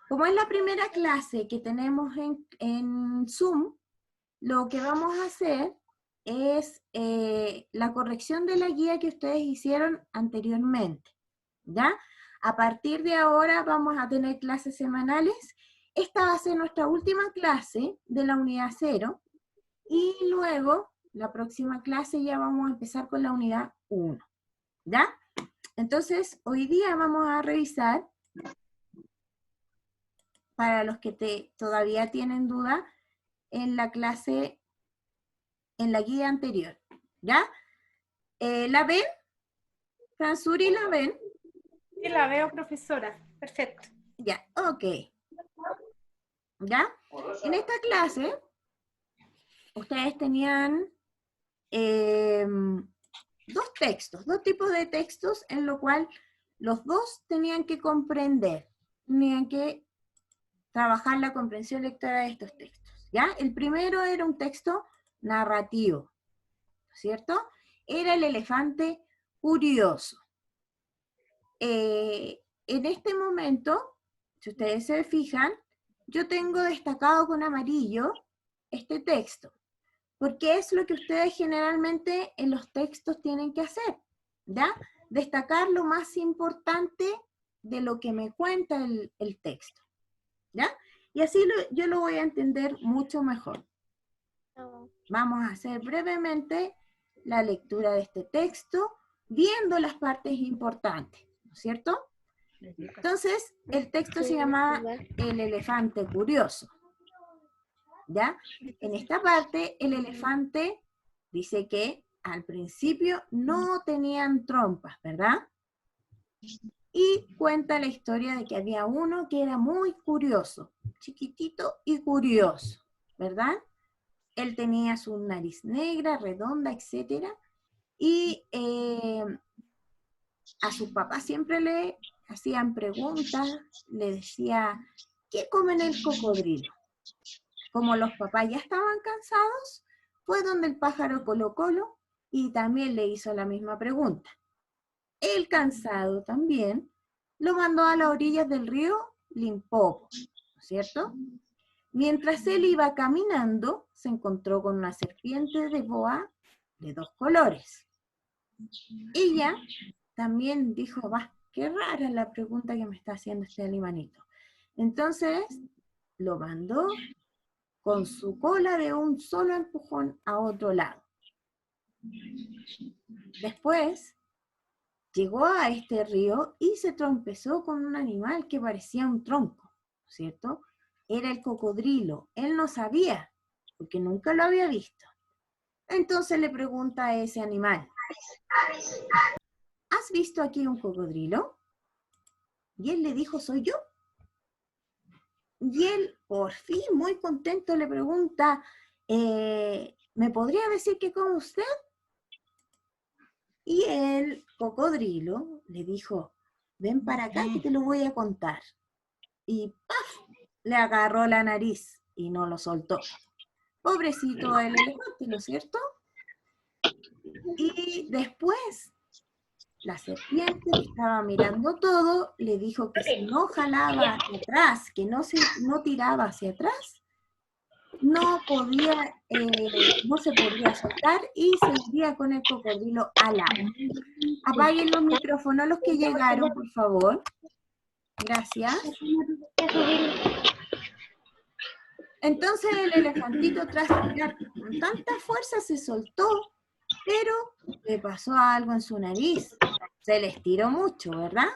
Como es la primera clase que tenemos en Zoom, lo que vamos a hacer es la corrección de la guía que ustedes hicieron anteriormente, ¿ya? A partir de ahora vamos a tener clases semanales. Esta va a ser nuestra última clase de la unidad 0 y luego, la próxima clase ya vamos a empezar con la unidad 1, ¿ya? Entonces, hoy día vamos a revisar, para los que todavía tienen duda, en la clase, en la guía anterior, ¿ya? ¿La ven? Fransuri, ¿la ven? Sí, la veo, profesora. Perfecto. Ya, ok. ¿Ya? En esta clase, ustedes tenían dos textos, dos tipos de textos en lo cual los dos tenían que comprender, tenían que trabajar la comprensión lectora de estos textos, ¿ya? El primero era un texto narrativo, ¿cierto? Era el elefante curioso. En este momento, si ustedes se fijan, yo tengo destacado con amarillo este texto, porque es lo que ustedes generalmente en los textos tienen que hacer, ¿ya? Destacar lo más importante de lo que me cuenta el texto, ¿ya? Y así yo lo voy a entender mucho mejor. Vamos a hacer brevemente la lectura de este texto, viendo las partes importantes, ¿no es cierto? Entonces, el texto se llama El elefante curioso, ¿ya? En esta parte, el elefante dice que al principio no tenían trompas, ¿verdad? Y cuenta la historia de que había uno que era muy curioso, chiquitito y curioso, ¿verdad? Él tenía su nariz negra, redonda, etc. Y a sus papás siempre le hacían preguntas, le decía, ¿qué comen el cocodrilo? Como los papás ya estaban cansados, fue donde el pájaro Colo Colo y también le hizo la misma pregunta. El cansado también lo mandó a las orillas del río Limpopo, ¿no es cierto? Mientras él iba caminando, se encontró con una serpiente de boa de dos colores. Ella también dijo, va, qué rara la pregunta que me está haciendo este animalito. Entonces lo mandó con su cola de un solo empujón a otro lado. Después llegó a este río y se trompezó con un animal que parecía un tronco, ¿cierto? Era el cocodrilo. Él no sabía, porque nunca lo había visto. Entonces le pregunta a ese animal, ¿has visto aquí un cocodrilo? Y él le dijo, soy yo. Y él, por fin, muy contento, le pregunta, ¿me podría decir qué come usted? Y el cocodrilo le dijo, ven para acá que te lo voy a contar. Y ¡paf! Le agarró la nariz y no lo soltó. Pobrecito el elefante, ¿no es cierto? Y después la serpiente, que estaba mirando todo, le dijo que si no jalaba hacia atrás, que no tiraba hacia atrás, no se podría soltar y se iría con el cocodrilo al agua. Apaguen los micrófonos los que llegaron, por favor. Gracias. Entonces el elefantito, tras tirar con tanta fuerza, se soltó, pero le pasó algo en su nariz. Se le estiró mucho, ¿verdad?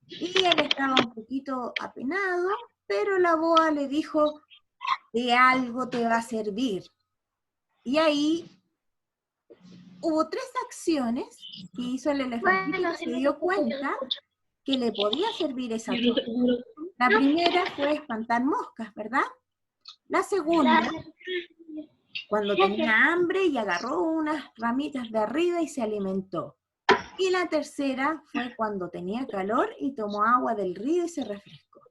Y él estaba un poquito apenado, pero la boa le dijo, de algo te va a servir. Y ahí hubo 3 acciones que hizo el elefantito que se dio cuenta que le podía servir esa trompa. La primera fue espantar moscas, ¿verdad? La segunda, cuando tenía hambre y agarró unas ramitas de arriba y se alimentó. Y la tercera fue cuando tenía calor y tomó agua del río y se refrescó.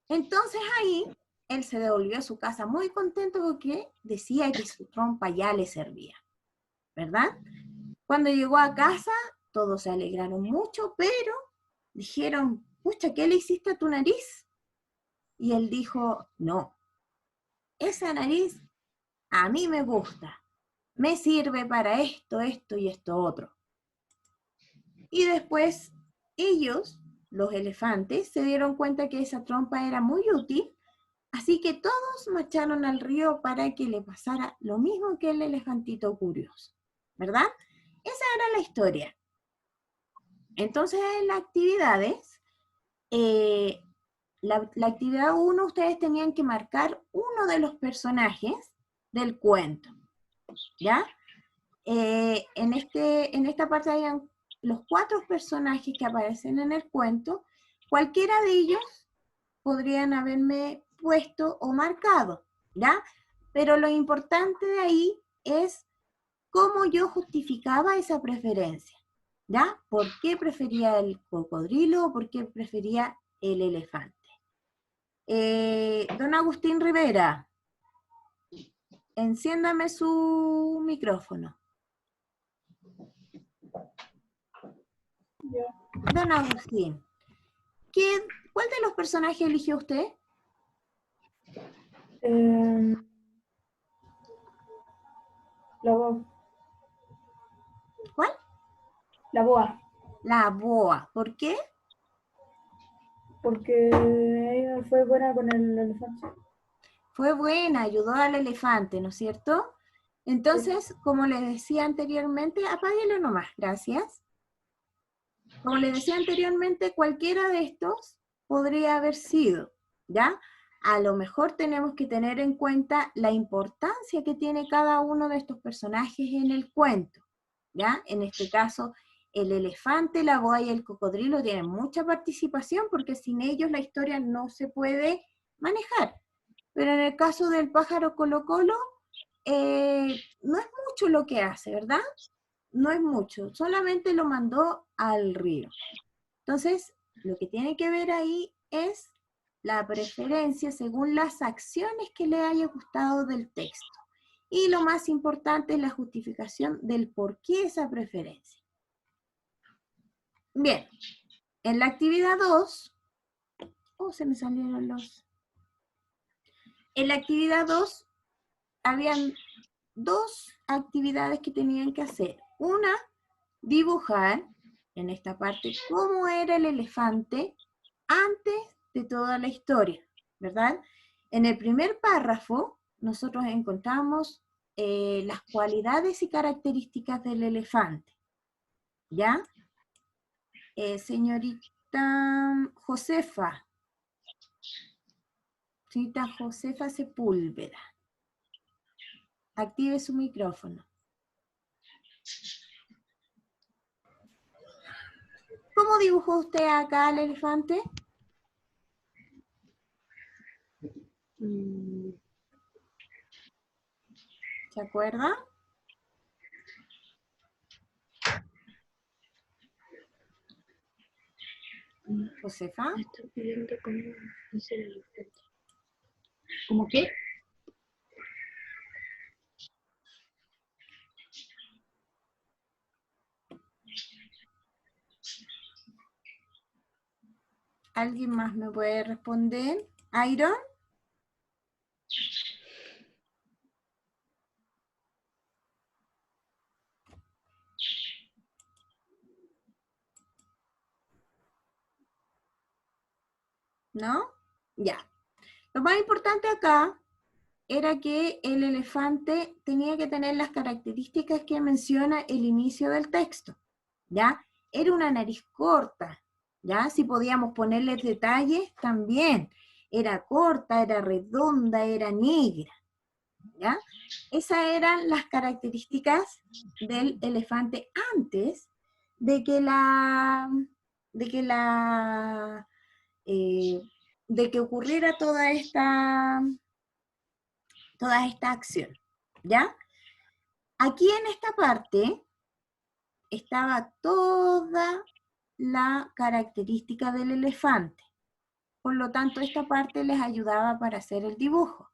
Entonces ahí él se devolvió a su casa muy contento porque decía que su trompa ya le servía, ¿verdad? Cuando llegó a casa, todos se alegraron mucho, pero dijeron, pucha, ¿qué le hiciste a tu nariz? Y él dijo, no, esa nariz a mí me gusta, me sirve para esto, esto y esto otro. Y después ellos, los elefantes, se dieron cuenta que esa trompa era muy útil, así que todos marcharon al río para que le pasara lo mismo que el elefantito curioso, ¿verdad? Esa era la historia. Entonces, en las actividades, la actividad 1, ustedes tenían que marcar uno de los personajes del cuento, ¿ya? En esta parte hayan los 4 personajes que aparecen en el cuento, cualquiera de ellos podrían haberme puesto o marcado, ¿ya? Pero lo importante de ahí es cómo yo justificaba esa preferencia, ¿ya? ¿Por qué prefería el cocodrilo o por qué prefería el elefante? Don Agustín Rivera, enciéndame su micrófono. Don Agustín, ¿cuál de los personajes eligió usted? La boa. ¿Cuál? La boa. La boa. ¿Por qué? Porque ella fue buena con el elefante. Fue buena, ayudó al elefante, ¿no es cierto? Entonces, como les decía anteriormente, apáguelo nomás, gracias. Como les decía anteriormente, cualquiera de estos podría haber sido, ¿ya? A lo mejor tenemos que tener en cuenta la importancia que tiene cada uno de estos personajes en el cuento, ¿ya? En este caso, el elefante, la boa y el cocodrilo tienen mucha participación porque sin ellos la historia no se puede manejar. Pero en el caso del pájaro Colo Colo, no es mucho lo que hace, ¿verdad? No es mucho, solamente lo mandó al río. Entonces, lo que tiene que ver ahí es la preferencia según las acciones que le haya gustado del texto. Y lo más importante es la justificación del por qué esa preferencia. Bien, en la actividad 2, se me salieron los... En la actividad 2, habían 2 actividades que tenían que hacer. Una, dibujar, en esta parte, cómo era el elefante antes de toda la historia, ¿verdad? En el primer párrafo, nosotros encontramos las cualidades y características del elefante, ¿ya? Señorita Josefa, Sepúlveda, active su micrófono. ¿Cómo dibujó usted acá al elefante? ¿Se acuerda? Josefa. Me está pidiendo cómo es el elefante. ¿Cómo qué? ¿Alguien más me puede responder? ¿Iron? ¿No? Ya. Lo más importante acá era que el elefante tenía que tener las características que menciona el inicio del texto, ¿ya? Era una nariz corta, ¿ya? Si podíamos ponerles detalles, también. Era corta, era redonda, era negra, ¿ya? Esas eran las características del elefante antes de que ocurriera toda esta acción, ¿ya? Aquí en esta parte estaba toda la característica del elefante. Por lo tanto, esta parte les ayudaba para hacer el dibujo.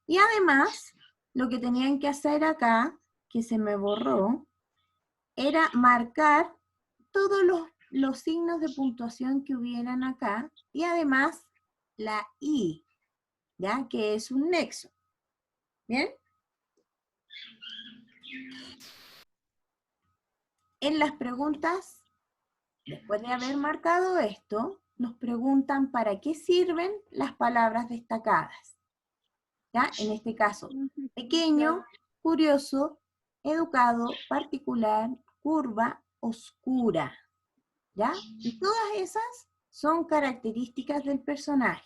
Y además, lo que tenían que hacer acá, que se me borró, era marcar todos los los signos de puntuación que hubieran acá y además la I, ¿ya? Que es un nexo. ¿Bien? En las preguntas, después de haber marcado esto, nos preguntan para qué sirven las palabras destacadas. ¿Ya? En este caso, pequeño, curioso, educado, particular, curva, oscura. ¿Ya? Y todas esas son características del personaje.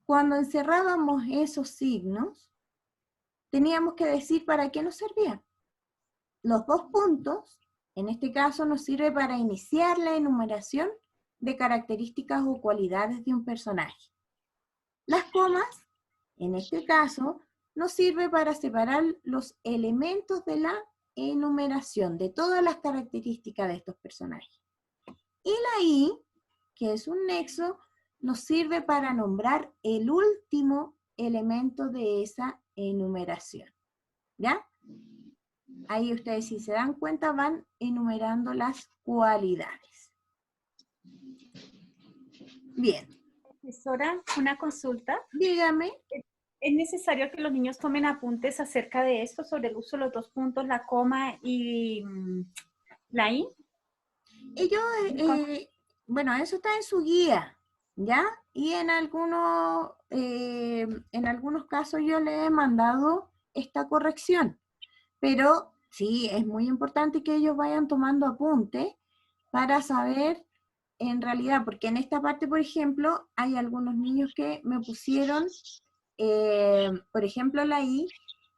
Cuando encerrábamos esos signos, teníamos que decir para qué nos servían. Los 2 puntos, en este caso, nos sirve para iniciar la enumeración de características o cualidades de un personaje. Las comas, en este caso, nos sirve para separar los elementos de la enumeración de todas las características de estos personajes. Y la I, que es un nexo, nos sirve para nombrar el último elemento de esa enumeración. ¿Ya? Ahí ustedes, si se dan cuenta, van enumerando las cualidades. Bien. Profesora, una consulta. Dígame. ¿Es necesario que los niños tomen apuntes acerca de esto, sobre el uso de los 2 puntos, la coma y la I? Ellos, bueno, eso está en su guía, ¿ya? Y en algunos casos yo le he mandado esta corrección. Pero sí, es muy importante que ellos vayan tomando apuntes para saber en realidad, porque en esta parte, por ejemplo, hay algunos niños que me pusieron, por ejemplo, la I,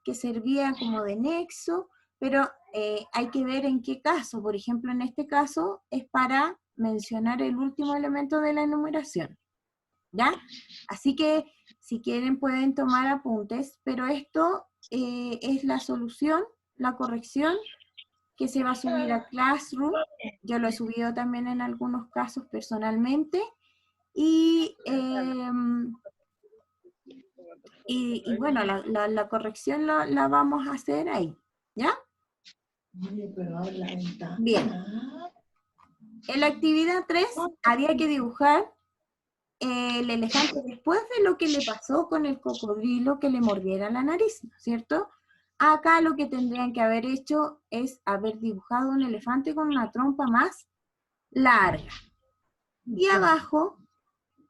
que servía como de nexo, pero hay que ver en qué caso. Por ejemplo, en este caso es para mencionar el último elemento de la enumeración, ¿ya? Así que si quieren pueden tomar apuntes, pero esto es la solución, la corrección que se va a subir a Classroom. Yo lo he subido también en algunos casos personalmente. Y bueno, la corrección la vamos a hacer ahí, ¿ya? Bien. En la actividad 3 había que dibujar el elefante después de lo que le pasó con el cocodrilo que le mordiera la nariz, ¿no es cierto? Acá lo que tendrían que haber hecho es haber dibujado un elefante con una trompa más larga. Y abajo,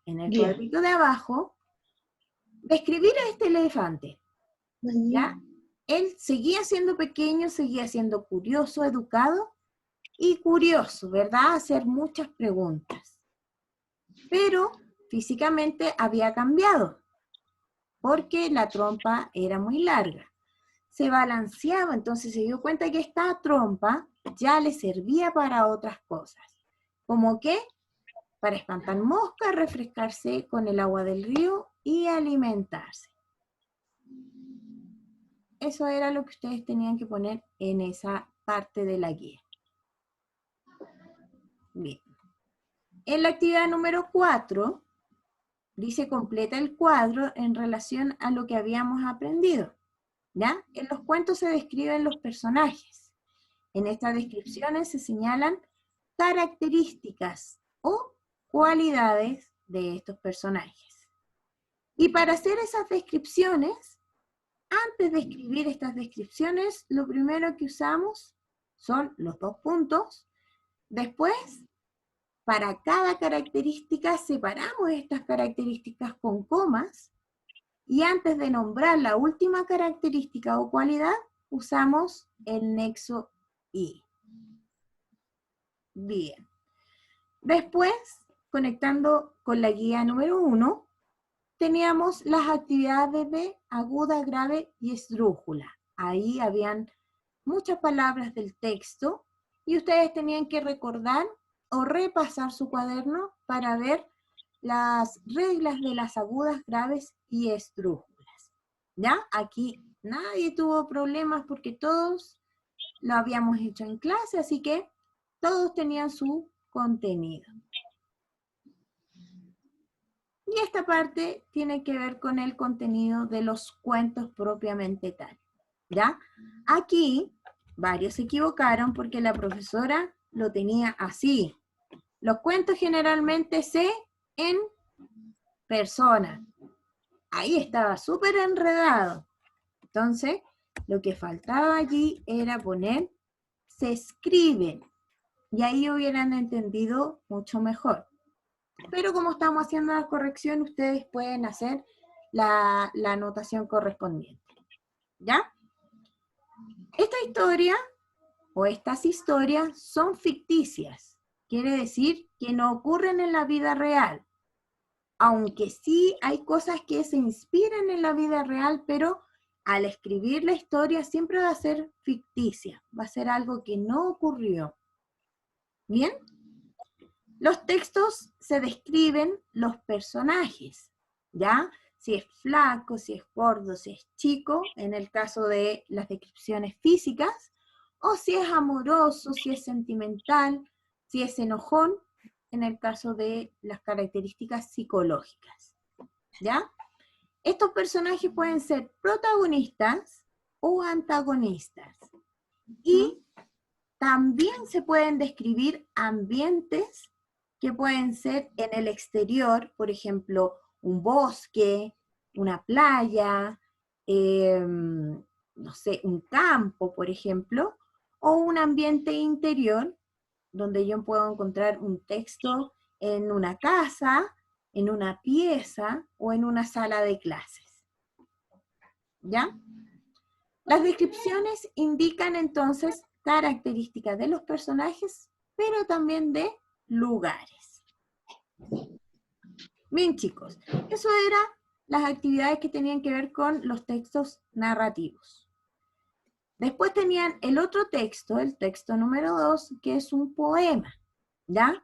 en el cuadrito de abajo, describir a este elefante, ¿ya? Él seguía siendo pequeño, seguía siendo curioso, educado y curioso, ¿verdad? Hacer muchas preguntas. Pero físicamente había cambiado, porque la trompa era muy larga. Se balanceaba, entonces se dio cuenta que esta trompa ya le servía para otras cosas. ¿Como qué? Para espantar moscas, refrescarse con el agua del río y alimentarse. Eso era lo que ustedes tenían que poner en esa parte de la guía. Bien. En la actividad número 4, dice completa el cuadro en relación a lo que habíamos aprendido. ¿Ya? En los cuentos se describen los personajes. En estas descripciones se señalan características o cualidades de estos personajes. Y para hacer esas descripciones, antes de escribir estas descripciones, lo primero que usamos son los 2 puntos. Después, para cada característica, separamos estas características con comas. Y antes de nombrar la última característica o cualidad, usamos el nexo I. Bien. Después, conectando con la guía número 1, teníamos las actividades de aguda, grave y esdrújula. Ahí habían muchas palabras del texto y ustedes tenían que recordar o repasar su cuaderno para ver las reglas de las agudas, graves y esdrújulas. ¿Ya? Aquí nadie tuvo problemas porque todos lo habíamos hecho en clase, así que todos tenían su contenido. Y esta parte tiene que ver con el contenido de los cuentos propiamente tal. ¿Ya? Aquí varios se equivocaron porque la profesora lo tenía así. Los cuentos generalmente se en persona. Ahí estaba súper enredado. Entonces, lo que faltaba allí era poner se escriben. Y ahí hubieran entendido mucho mejor. Pero como estamos haciendo la corrección, ustedes pueden hacer la anotación correspondiente. ¿Ya? Esta historia o estas historias son ficticias. Quiere decir que no ocurren en la vida real. Aunque sí hay cosas que se inspiran en la vida real, pero al escribir la historia siempre va a ser ficticia. Va a ser algo que no ocurrió. ¿Bien? Los textos se describen los personajes, ¿ya? Si es flaco, si es gordo, si es chico, en el caso de las descripciones físicas, o si es amoroso, si es sentimental, si es enojón, en el caso de las características psicológicas, ¿ya? Estos personajes pueden ser protagonistas o antagonistas. Y también se pueden describir ambientes que pueden ser en el exterior, por ejemplo, un bosque, una playa, no sé, un campo, por ejemplo, o un ambiente interior, donde yo puedo encontrar un texto en una casa, en una pieza o en una sala de clases. ¿Ya? Las descripciones indican entonces características de los personajes, pero también de lugares. Bien, chicos, eso eran las actividades que tenían que ver con los textos narrativos. Después tenían el otro texto, el texto número 2, que es un poema, ¿ya?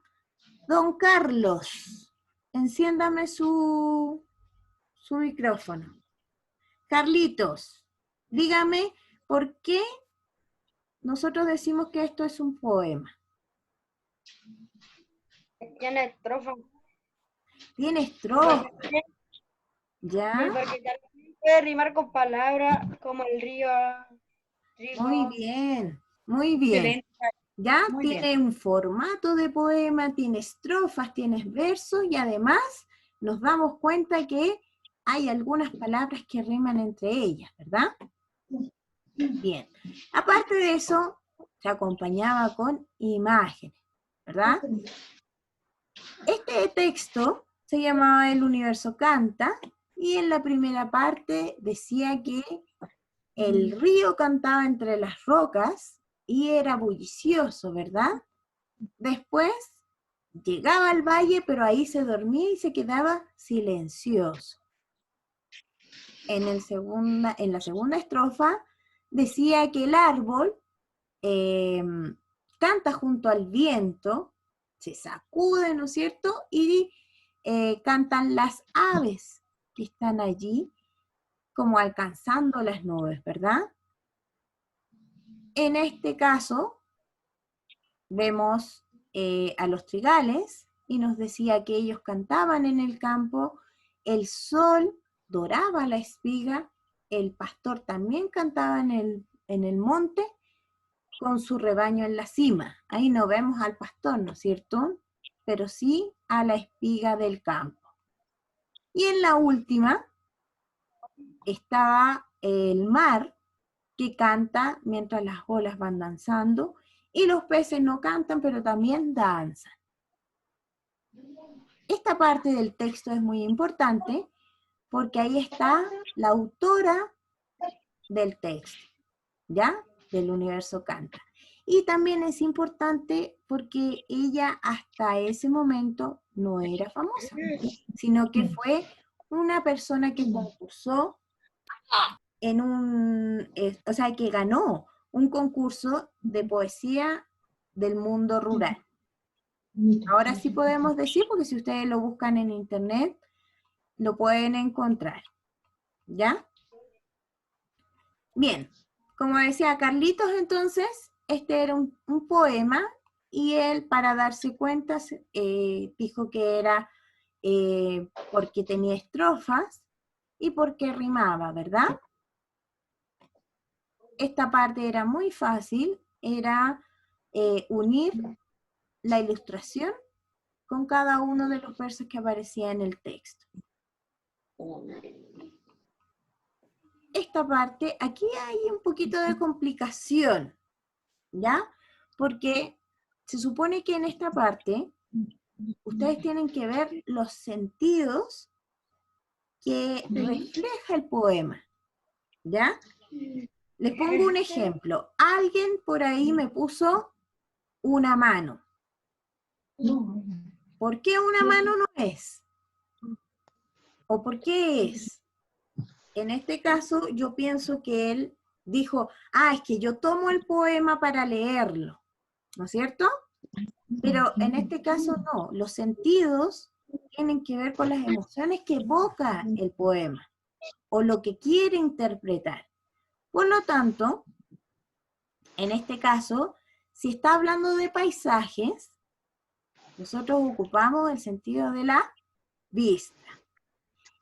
Don Carlos, enciéndame su micrófono. Carlitos, dígame, ¿por qué nosotros decimos que esto es un poema? Tiene estrofa. Tiene estrofa, Y ¿ya? porque también puede rimar con palabras como el río. Muy bien, muy bien. Excelente. Ya Muy tiene un formato de poema, tiene estrofas, tiene versos y además nos damos cuenta que hay algunas palabras que riman entre ellas, ¿verdad? Bien. Aparte de eso, se acompañaba con imágenes, ¿verdad? Este texto se llamaba El universo canta y en la primera parte decía que el río cantaba entre las rocas y era bullicioso, ¿verdad? Después llegaba al valle, pero ahí se dormía y se quedaba silencioso. En la segunda estrofa decía que el árbol canta junto al viento, se sacude, ¿no es cierto? Y cantan las aves que están allí, como alcanzando las nubes, ¿verdad? En este caso, vemos a los trigales y nos decía que ellos cantaban en el campo, el sol doraba la espiga, el pastor también cantaba en el monte con su rebaño en la cima. Ahí no vemos al pastor, ¿no es cierto? Pero sí a la espiga del campo. Y en la última estaba el mar que canta mientras las olas van danzando y los peces no cantan, pero también danzan. Esta parte del texto es muy importante porque ahí está la autora del texto, ¿ya? Del universo canta. Y también es importante porque ella hasta ese momento no era famosa, sino que fue una persona que concursó en o sea, que ganó un concurso de poesía del mundo rural. Ahora sí podemos decir, porque si ustedes lo buscan en internet, lo pueden encontrar. ¿Ya? Bien, como decía Carlitos, entonces, este era un poema y él, para darse cuenta, dijo que era porque tenía estrofas y porque rimaba, ¿verdad? Esta parte era muy fácil, era unir la ilustración con cada uno de los versos que aparecía en el texto. Esta parte, aquí hay un poquito de complicación, ¿ya? Porque se supone que en esta parte ustedes tienen que ver los sentidos que refleja el poema, ¿ya? Les pongo un ejemplo. Alguien por ahí me puso una mano. ¿Por qué una mano no es? ¿O por qué es? En este caso, yo pienso que él dijo, es que yo tomo el poema para leerlo, ¿no es cierto? Pero en este caso no, los sentidos tienen que ver con las emociones que evoca el poema, o lo que quiere interpretar. Por lo tanto, en este caso, si está hablando de paisajes, nosotros ocupamos el sentido de la vista.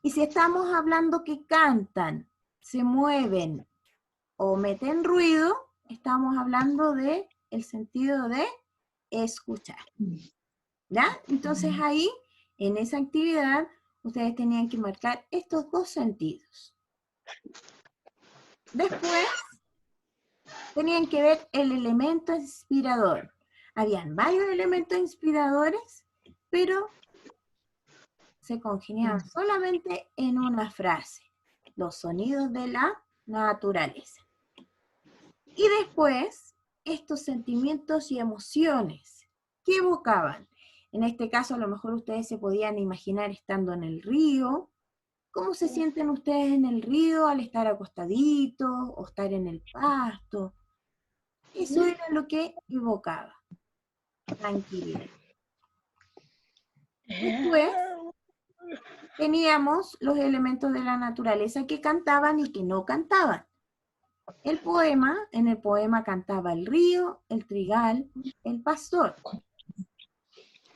Y si estamos hablando que cantan, se mueven o meten ruido, estamos hablando de el sentido de escuchar. ¿Ya? Entonces ahí, en esa actividad, ustedes tenían que marcar estos dos sentidos. Después, tenían que ver el elemento inspirador. Habían varios elementos inspiradores, pero se congeniaban solamente en una frase: los sonidos de la naturaleza. Y después, estos sentimientos y emociones, ¿qué evocaban? En este caso, a lo mejor ustedes se podían imaginar estando en el río. ¿Cómo se sienten ustedes en el río al estar acostaditos o estar en el pasto? Eso era lo que evocaba. Tranquilidad. Después teníamos los elementos de la naturaleza que cantaban y que no cantaban. En el poema cantaba el río, el trigal, el pastor.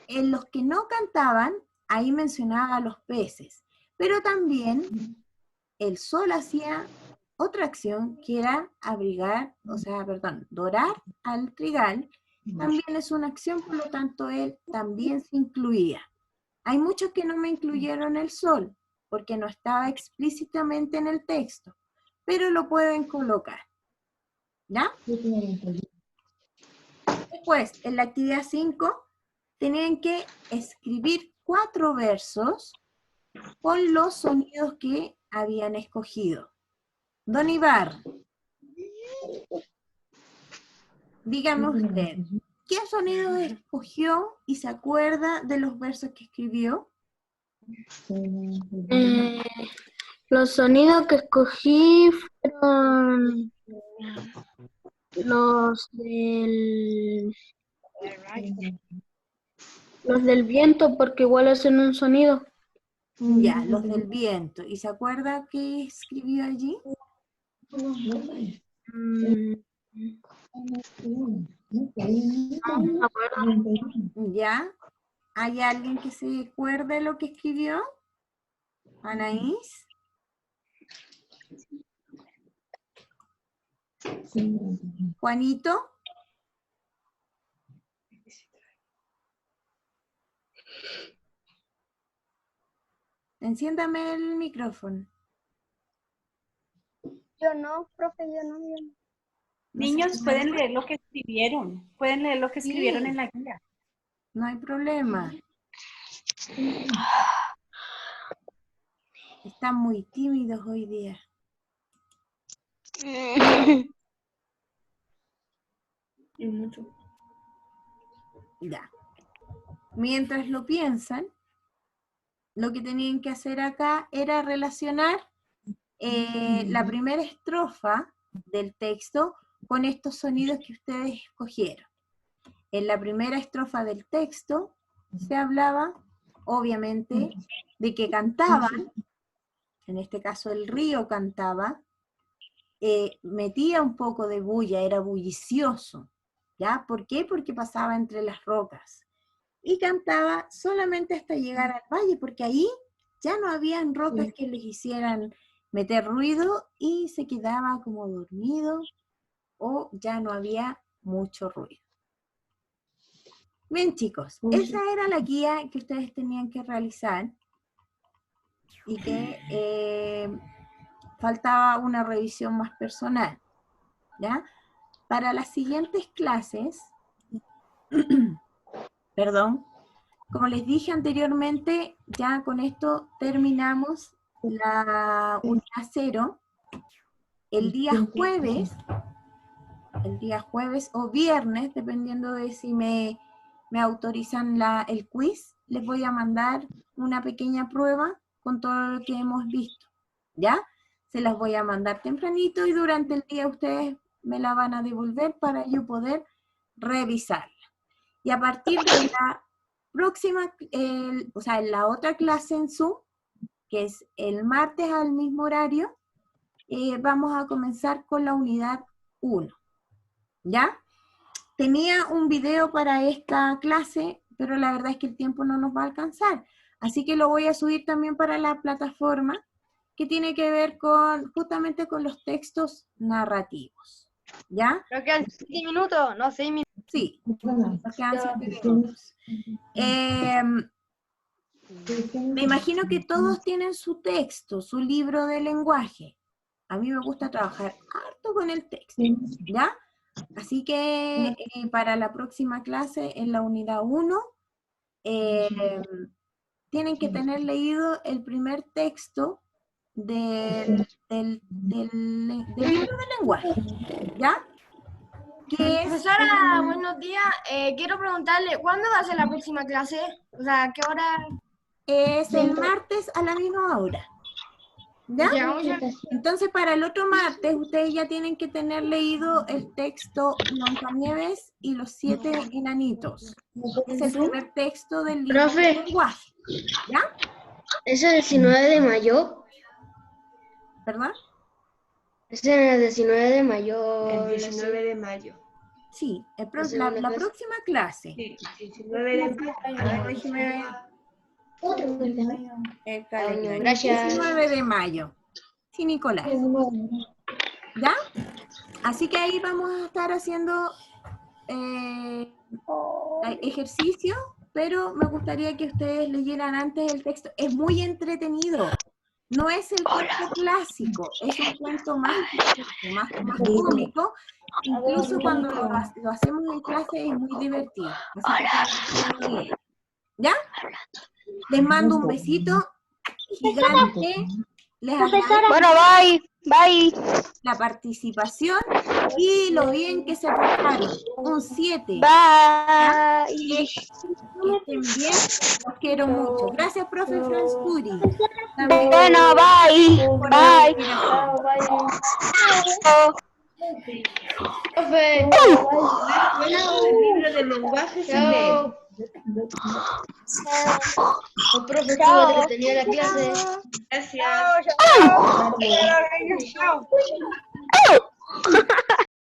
En los que no cantaban, ahí mencionaba a los peces, pero también el sol hacía otra acción que era dorar al trigal. También es una acción, por lo tanto él también se incluía. Hay muchos que no me incluyeron el sol, porque no estaba explícitamente en el texto, pero lo pueden colocar. ¿Ya? Después, en la actividad 5, tenían que escribir 4 versos con los sonidos que habían escogido. Don Ibar, dígame usted, ¿qué sonido escogió y se acuerda de los versos que escribió? Los sonidos que escogí fueron los del viento, porque igual hacen un sonido. Ya, los del viento. ¿Y se acuerda qué escribió allí? No me acuerdo. ¿Ya? ¿Hay alguien que se acuerde lo que escribió? ¿Anaís? ¿Juanito? Enciéndame el micrófono. Yo no, profe, yo no. Niños, pueden leer lo que escribieron. Pueden leer lo que escribieron en la guía. No hay problema. Están muy tímidos hoy día. Y mucho. Ya. Mientras lo piensan, lo que tenían que hacer acá era relacionar la primera estrofa del texto con estos sonidos que ustedes escogieron. En la primera estrofa del texto se hablaba, obviamente, de que cantaban, en este caso el río cantaba, metía un poco de bulla, era bullicioso, ¿ya? ¿Por qué? Porque pasaba entre las rocas. Y cantaba solamente hasta llegar al valle, porque ahí ya no habían rocas que les hicieran meter ruido y se quedaba como dormido o ya no había mucho ruido. Bien, chicos, esa era la guía que ustedes tenían que realizar y que faltaba una revisión más personal, ¿ya? Para las siguientes clases, perdón, como les dije anteriormente, ya con esto terminamos la unidad 0. El día jueves o viernes, dependiendo de si me autorizan el quiz, les voy a mandar una pequeña prueba con todo lo que hemos visto, ¿ya? Se las voy a mandar tempranito y durante el día ustedes me la van a devolver para yo poder revisarla. Y a partir de la próxima, o sea, en la otra clase en Zoom, que es el martes al mismo horario, vamos a comenzar con la unidad 1, ¿ya? Tenía un video para esta clase, pero la verdad es que el tiempo no nos va a alcanzar. Así que lo voy a subir también para la plataforma, que tiene que ver justamente con los textos narrativos, ¿ya? Creo que quedan 7 minutos, no 6 minutos. Sí, nos quedan 7 minutos. Me imagino que todos tienen su texto, su libro de lenguaje. A mí me gusta trabajar harto con el texto, ¿ya? Así que para la próxima clase, en la unidad 1, tienen que tener leído el primer texto del libro de lenguaje, ¿ya? Que es, Profesora, buenos días. Quiero preguntarle, ¿cuándo va a ser la próxima clase? O sea, ¿qué hora? es el martes a la misma hora, ¿ya? Llegamos ya. Entonces, para el otro martes, ustedes ya tienen que tener leído el texto Blancanieves y los 7 enanitos. Es el primer texto del libro Profe. de lenguaje, ¿ya? ¿Es el 19 de mayo? ¿Verdad? Es el 19 de mayo. El 19 de mayo. Sí, La segunda la clase. próxima clase. Sí, 19 de mayo. A ver, déjeme ver el calendario. Gracias. 19 de mayo. Sí, Nicolás. ¿Ya? Así que ahí vamos a estar haciendo ejercicio, pero me gustaría que ustedes leyeran antes el texto. Es muy entretenido. No es el cuento clásico, es un cuento más cómico. Incluso cuando lo hacemos en clase es muy divertido. Así que, ¿ya? Les mando un besito gigante. Les agradezco Bueno, bye. Bye. la participación y lo bien que se portaron. Un 7. Bye. Que estén bien, los quiero mucho. Gracias, profe Franz Puri. También Bueno, bye. por la cooperación. Profe. El libro de lenguaje se lee. El profe estuvo entretenida la clase. Gracias. Chao.